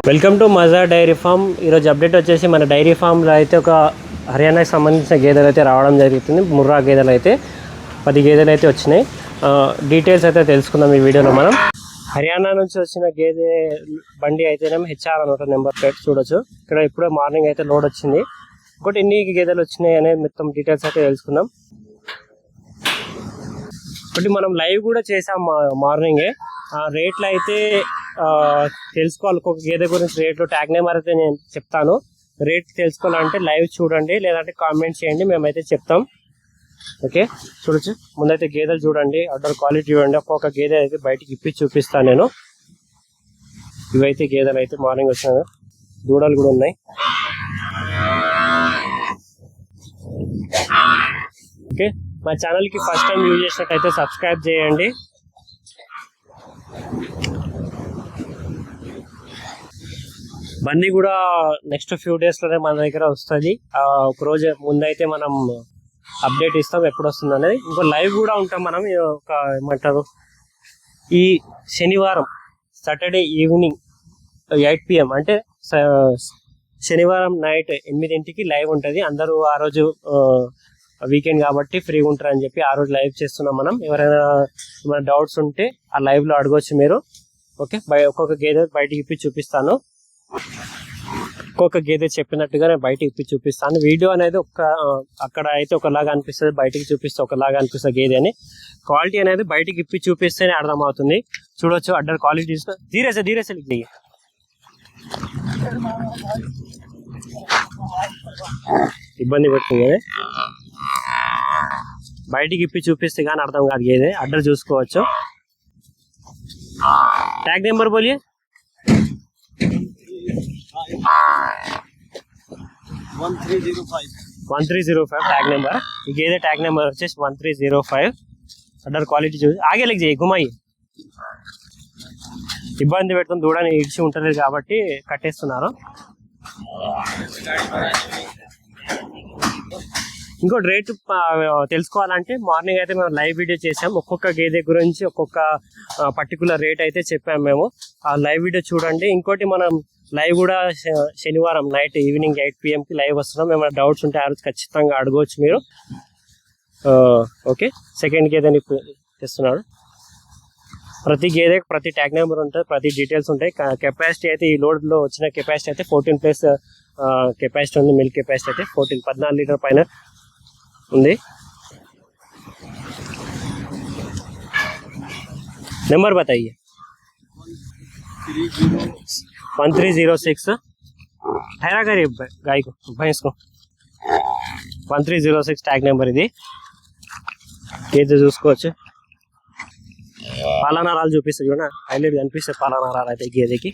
Welcome to మజా dairy farm. ఈరోజు update వచ్చేసి మన డైరీ ఫామ్లో అయితే ఒక హర్యానాకి సంబంధించిన గేదెలు అయితే రావడం జరుగుతుంది. ముర్రా గేదెలు అయితే 10 గేదెలు అయితే వచ్చినాయి. డీటెయిల్స్ అయితే తెలుసుకుందాం ఈ వీడియోలో. మనం హర్యానా నుంచి వచ్చిన గేదె బండి అయితేనేమో హెచ్ఆర్ అనమాట, నెంబర్ ప్లేట్ చూడొచ్చు. ఇక్కడ ఇప్పుడే మార్నింగ్ అయితే లోడ్ వచ్చింది. ఇంకోటి ఎన్ని గేదెలు వచ్చినాయి అనేది మొత్తం డీటెయిల్స్ అయితే తెలుసుకుందాం. ఒకటి మనం లైవ్ కూడా చేసాం మార్నింగే. రేట్లు అయితే తెలుసుకోవాలి. ఒక్కొక్క గేదె గురించి రేట్లు ట్యాగ్ నెంబర్ అయితే నేను చెప్తాను. రేట్ తెలుసుకోవాలంటే లైవ్ చూడండి, లేదంటే కామెంట్ చేయండి, మేమైతే చెప్తాం. ఓకే, చూడొచ్చు. ముందైతే గేదెలు చూడండి, అడ్డర్ క్వాలిటీ చూడండి. ఒక్కొక్క గేదె అయితే బయటికి ఇప్పి చూపిస్తాను నేను. ఇవైతే గేదెలు అయితే మార్నింగ్ వచ్చిన దూడలు కూడా ఉన్నాయి. ఓకే, మా ఛానల్కి ఫస్ట్ టైం యూజ్ చేసినట్టయితే సబ్స్క్రైబ్ చేయండి. బండి కూడా నెక్స్ట్ ఫ్యూ డేస్లోనే మన దగ్గర వస్తుంది. ఒక రోజు ముందైతే మనం అప్డేట్ ఇస్తాం ఎప్పుడు వస్తుంది అనేది. ఇంకో లైవ్ కూడా ఉంటాం మనం. ఒక ఏమంటారు, ఈ శనివారం సాటర్డే ఈవినింగ్ 8 PM అంటే శనివారం నైట్ 8 లైవ్ ఉంటుంది. అందరూ ఆ రోజు వీకెండ్ కాబట్టి ఫ్రీగా ఉంటారని చెప్పి ఆ రోజు లైవ్ చేస్తున్నాం మనం. ఎవరైనా ఏమైనా డౌట్స్ ఉంటే ఆ లైవ్లో అడగవచ్చు మీరు. ఓకే, ఒక్కొక్క గేదె బయటికి ఇప్పి చూపిస్తాను. ఒక్కొక్క గేదె చెప్పినట్టుగా నేను బయటకి ఇప్పి చూపిస్తాను. వీడియో అనేది అక్కడ అయితే ఒకలాగా అనిపిస్తుంది, బయటికి చూపిస్తే ఒకలాగా అనిపిస్తుంది గేదె అని. క్వాలిటీ అనేది బయటికి ఇప్పి చూపిస్తేనే అర్థమవుతుంది. చూడొచ్చు, అడ్డర్ క్వాలిటీ ధీరేసే ఇబ్బంది పెడుతుంది. బయటికి ఇప్పి చూపిస్తే కానీ అర్థం కాదు గేదె. అడ్డర్ చూసుకోవచ్చు. ట్యాగ్ నెంబర్ బోలియే. 1305 ట్యాగ్ నెంబర్. ఈ గేదె ట్యాగ్ నెంబర్ వచ్చేసి 1305. అడ్డర్ క్వాలిటీ చూసి ఆగే లెగ్ చేయి గుమ్మాయి. ఇబ్బంది పెడుతుంది, దూడని ఇడిచి ఉంటలేదు కాబట్టి కట్టేస్తున్నారు. ఇంకోటి రేటు తెలుసుకోవాలంటే మార్నింగ్ అయితే మేము లైవ్ వీడియో చేసాం. ఒక్కొక్క గేదె గురించి ఒక్కొక్క పర్టికులర్ రేట్ అయితే చెప్పాము మేము. ఆ లైవ్ వీడియో చూడండి. ఇంకోటి మనం లైవ్ కూడా శనివారం నైట్ ఈవినింగ్ 8 PMకి లైవ్ వస్తున్నాం. ఏమైనా డౌట్స్ ఉంటే ఆ రోజు ఖచ్చితంగా అడగవచ్చు మీరు. ఓకే, సెకండ్ గేదెని తెస్తున్నాడు. ప్రతి గేదెకి ప్రతి ట్యాగ్ నెంబర్ ఉంటుంది, ప్రతి డీటెయిల్స్ ఉంటాయి. కెపాసిటీ అయితే ఈ లోడ్లో వచ్చిన కెపాసిటీ అయితే 14+ కెపాసిటీ ఉంది. మిల్క్ కెపాసిటీ అయితే 14 లీటర్ పైన ఉంది. నెంబర్ बताइए. 1306 ठहरा करिए गाय को, भैंस को. 1306 ట్యాగ్ నెంబర్. ఇది గేదె చూసుకోవచ్చు. పాలనారాలు చూపిస్తాయి చూడ, హైలైట్ కనిపిస్తాయి పాలనారాలు అయితే గేదెకి.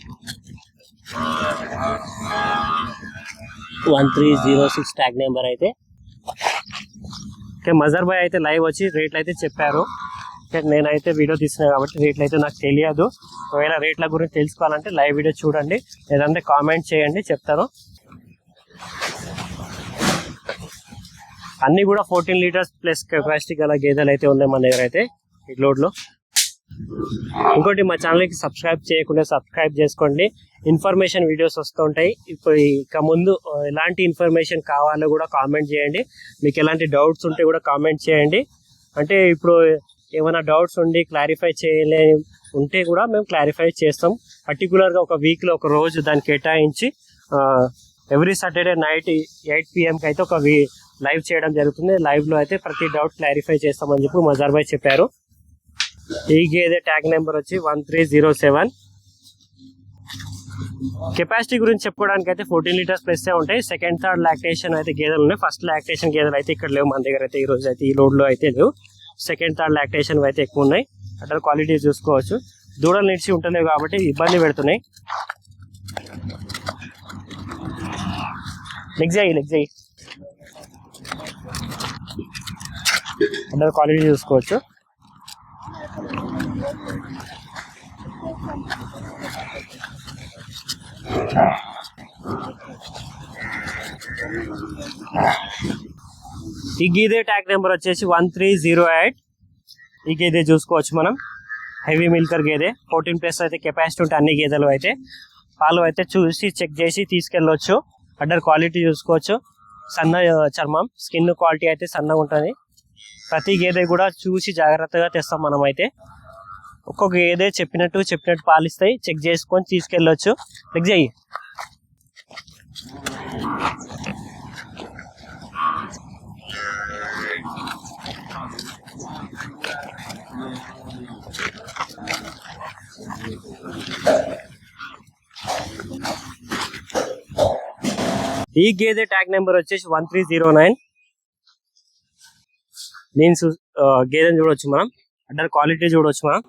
1306 ట్యాగ్ నెంబర్ అయితే. ఓకే, మజర్ బాయ్ అయితే లైవ్ వచ్చి రేట్లు అయితే చెప్పారు. నేనైతే వీడియో తీస్తున్నా కాబట్టి రేట్లు అయితే నాకు తెలియదు. ఒకవేళ రేట్ల గురించి తెలుసుకోవాలంటే లైవ్ వీడియో చూడండి, లేదంటే కామెంట్ చేయండి, చెప్తాను. అన్ని కూడా 14 లీటర్స్ ప్లస్ కెపాసిటీ గల గేదెలు అయితే ఉన్నాయి మన దగ్గర అయితే ఈ లోడ్లో. ఇంకోటి, మా ఛానల్కి సబ్స్క్రైబ్ చేయకుండా సబ్స్క్రైబ్ చేసుకోండి. ఇన్ఫర్మేషన్ వీడియోస్ వస్తుంటాయి. ఇప్పుడు ఇక ముందు ఎలాంటి ఇన్ఫర్మేషన్ కావాలో కూడా కామెంట్ చేయండి. మీకు ఎలాంటి డౌట్స్ ఉంటే కూడా కామెంట్ చేయండి. అంటే ఇప్పుడు ఏమైనా డౌట్స్ ఉండి క్లారిఫై చేయలే ఉంటే కూడా మేము క్లారిఫై చేస్తాం. పర్టికులర్గా ఒక వీక్లో ఒక రోజు దాన్ని కేటాయించి ఎవ్రీ సాటర్డే నైట్ 8 PMకి అయితే ఒక లైవ్ చేయడం జరుగుతుంది. లైవ్లో అయితే ప్రతి డౌట్ క్లారిఫై చేస్తామని చెప్పి మజార్ భాయ్ చెప్పారు. ఈ గేదె ట్యాగ్ నెంబర్ వచ్చి 1307. కెపాసిటీ గురించి చెప్పుకోవడానికి అయితే 14 లీటర్స్ ప్లస్ ఉంటాయి. సెకండ్ థర్డ్ లాక్టేషన్ అయితే గేదెలు ఉన్నాయి. ఫస్ట్ లాక్టేషన్ గేదెలు అయితే ఇక్కడ లేవు మన దగ్గర అయితే. ఈ రోజు అయితే ఈ లోడ్లో అయితే లేవు. సెకండ్ థర్డ్ లాక్టేషన్ అయితే ఎక్కువ ఉన్నాయి. అట్లా క్వాలిటీ చూసుకోవచ్చు. దూడలు నిడిచి ఉంటలేవు కాబట్టి ఇబ్బంది పెడుతున్నాయి. లెగ్ చేయి అట్లా క్వాలిటీ చూసుకోవచ్చు. ఈ గేదె ట్యాగ్ నెంబర్ వచ్చేసి 1308. ఈ గేదె చూసుకోవచ్చు మనం. హెవీ మిల్కర్ గేదె 14+ అయితే కెపాసిటీ ఉంటే అన్ని గేదెలు అయితే పాలు అయితే చూసి చెక్ చేసి తీసుకెళ్ళొచ్చు. అడ్డర్ క్వాలిటీ చూసుకోవచ్చు. సన్న చర్మం, స్కిన్ క్వాలిటీ అయితే సన్నగా ఉంటుంది. ప్రతి గేదె కూడా చూసి జాగ్రత్తగా తెస్తాం మనం. అయితే ఒక్కొక్క గేదె చెప్పినట్టు పాలు ఇస్తాయి. చెక్ చేసుకొని తీసుకెళ్ళొచ్చు. చెక్ చేయి. ఈ గేదె ట్యాగ్ నెంబర్ వచ్చేసి 1309. నేను గేదెని చూడవచ్చు మనం. అడ్డర్ క్వాలిటీ చూడవచ్చు మనం.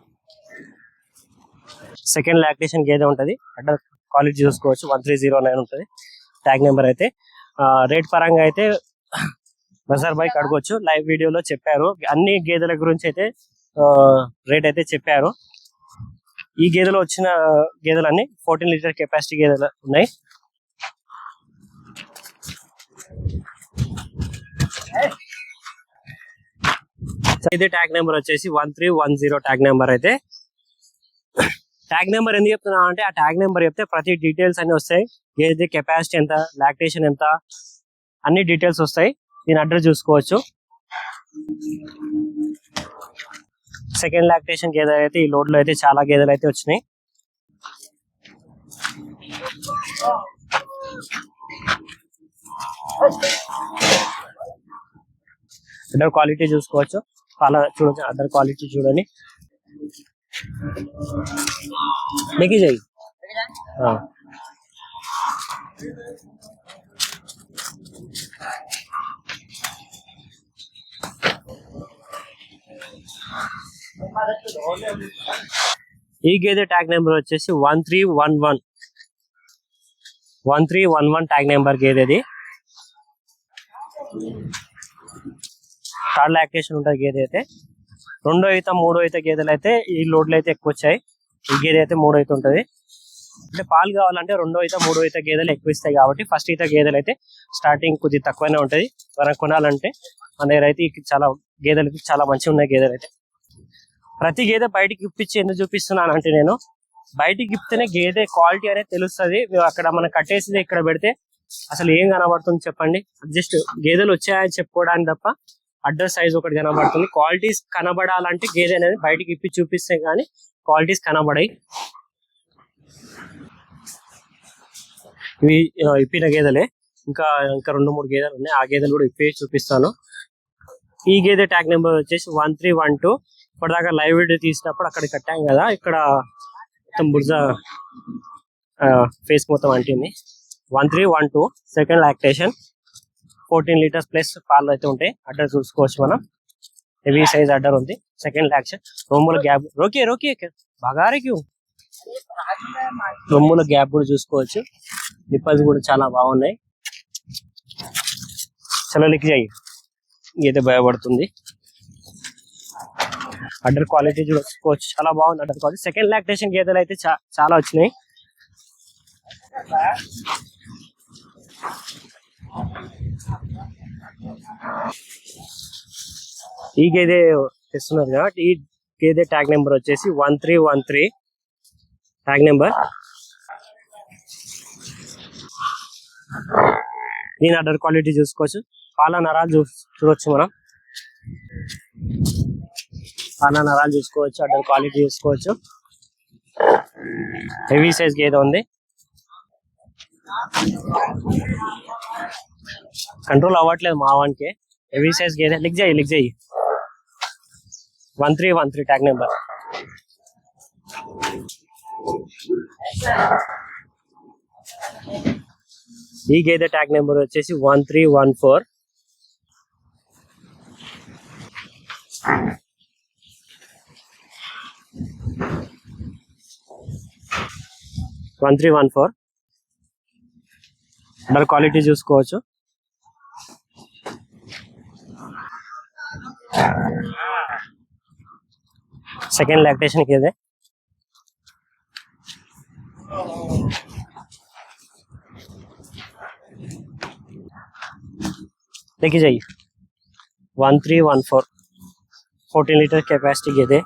సెకండ్ లాక్టేషన్ గేదె ఉంటుంది. అడ్డర్ క్వాలిటీ చూసుకోవచ్చు. 1309 ఉంటుంది ట్యాగ్ నెంబర్. అయితే రేట్ పరంగా అయితే బజార్ బైక్ అడగవచ్చు. లైవ్ వీడియోలో చెప్పారు. అన్ని గేదెల గురించి అయితే రేట్ అయితే చెప్పారు. ఈ గేదెలో వచ్చిన గేదెలన్నీ 14 లీటర్ కెపాసిటీ గేదెలు ఉన్నాయి. ఇది ట్యాగ్ నెంబర్ వచ్చేసి 1310 ట్యాగ్ నెంబర్. అయితే ట్యాగ్ నెంబర్ ఎందుకు చెప్తున్నా అంటే, ఆ ట్యాగ్ నెంబర్ చెప్తే ప్రతి డీటెయిల్స్ అన్ని వస్తాయి. గేదె కెపాసిటీ ఎంత, లాక్టేషన్ ఎంత, అన్ని డీటెయిల్స్ వస్తాయి. దీని అడ్రస్ చూసుకోవచ్చు. సెకండ్ లాక్టేషన్ గేదెలు అయితే ఈ లోడ్ లో అయితే చాలా గేదెలు అయితే వచ్చినాయి. అడ్డర్ క్వాలిటీ చూసుకోవచ్చు. పాల చూడొచ్చు. అడ్డర్ క్వాలిటీ చూడండి. నెక్కి చేయి. ఈ గేదె ట్యాగ్ నెంబర్ వచ్చేసి 1311 ట్యాగ్ నెంబర్ గేదెది. థర్డ్ లాక్టేషన్ ఉంటుంది గేదె అయితే. రెండో ఈత మూడో ఈత గేదెలు అయితే ఈ లోడ్లు అయితే ఎక్కువ వచ్చాయి. ఈ గేదె అయితే మూడో ఈత ఉంటుంది. అంటే పాలు కావాలంటే రెండో ఈత మూడో ఈత గేదెలు ఎక్కువ ఇస్తాయి కాబట్టి ఫస్ట్ ఈత గేదెలు అయితే స్టార్టింగ్ కొద్దిగా తక్కువనే ఉంటుంది. మనం కొనాలంటే మన దగ్గర అయితే చాలా గేదెలకి చాలా మంచిగా ఉన్నాయి గేదెలు అయితే. ప్రతి గేదె బయటికి ఇప్పించి ఎందుకు చూపిస్తున్నాను అంటే, నేను బయటికి ఇప్పితేనే గేదె క్వాలిటీ అనేది తెలుస్తుంది. అక్కడ మనం కట్టేసి ఇక్కడ పెడితే అసలు ఏం కనబడుతుంది చెప్పండి. జస్ట్ గేదెలు వచ్చాయని చెప్పుకోవడానికి తప్ప అడ్డర్ సైజ్ ఒకటి కనబడుతుంది. క్వాలిటీస్ కనబడాలంటే గేదె అనేది బయటికి ఇప్పి చూపిస్తే గానీ క్వాలిటీస్ కనబడాయి. ఇవి ఇప్పిన గేదెలే. ఇంకా 2-3 గేదెలు ఉన్నాయి. ఆ గేదెలు కూడా ఇప్పి చూపిస్తాను. ఈ గేదె ట్యాగ్ నెంబర్ వచ్చేసి 1312. ఇప్పటిదాకా లైవ్ వీడియో తీసినప్పుడు అక్కడ కట్టాం కదా, ఇక్కడ మొత్తం బుర్జ ఫేస్ మొత్తం అంటింది. 1312 సెకండ్ లాక్టేషన్, 14 లీటర్స్ ప్లస్ పాలు అయితే ఉంటాయి. అడ్డర్ చూసుకోవచ్చు మనం. హెవీ సైజ్ అడ్డర్ ఉంది. Second lactation. రొమ్ముల గ్యాప్ రోకే బాగారే క్యూ. రొమ్ముల గ్యాప్ కూడా చూసుకోవచ్చు. నిప్పల్స్ కూడా చాలా బాగున్నాయి. చలో లిక్ చేయి. అయితే భయపడుతుంది. అడ్డర్ క్వాలిటీ చూసుకోవచ్చు. చాలా బాగుంది అడ్డర్ క్వాలిటీ. సెకండ్ లాక్టేషన్ గేదెలు అయితే చాలా వచ్చినాయి. ఈ గేదె తెస్తున్నారు కాబట్టి ఈ గేదె ట్యాగ్ నెంబర్ వచ్చేసి 1313 ట్యాగ్ నెంబర్. దీని అడ్డర్ క్వాలిటీ చూసుకోవచ్చు. పాల నరాలు చూడొచ్చు మనం. పాల నరాలు చూసుకోవచ్చు. అడ్డర్ క్వాలిటీ చూసుకోవచ్చు. హెవీ సైజ్ గేదె ఉంది. కంట్రోల్ అవ్వట్లేదు మావానికి. హెవీ సైజ్ గేదె. లిక్ చేయి 1313 ట్యాగ్ నెంబర్. ఈ గేదె ట్యాగ్ నెంబర్ వచ్చేసి 1314. అడ్డర్ క్వాలిటీ చూసుకోవచ్చు. సెకండ్ లాక్టేషన్ గేదె. देखिए जाइए 1314 14 लीटर कैपेसिटी गए थे।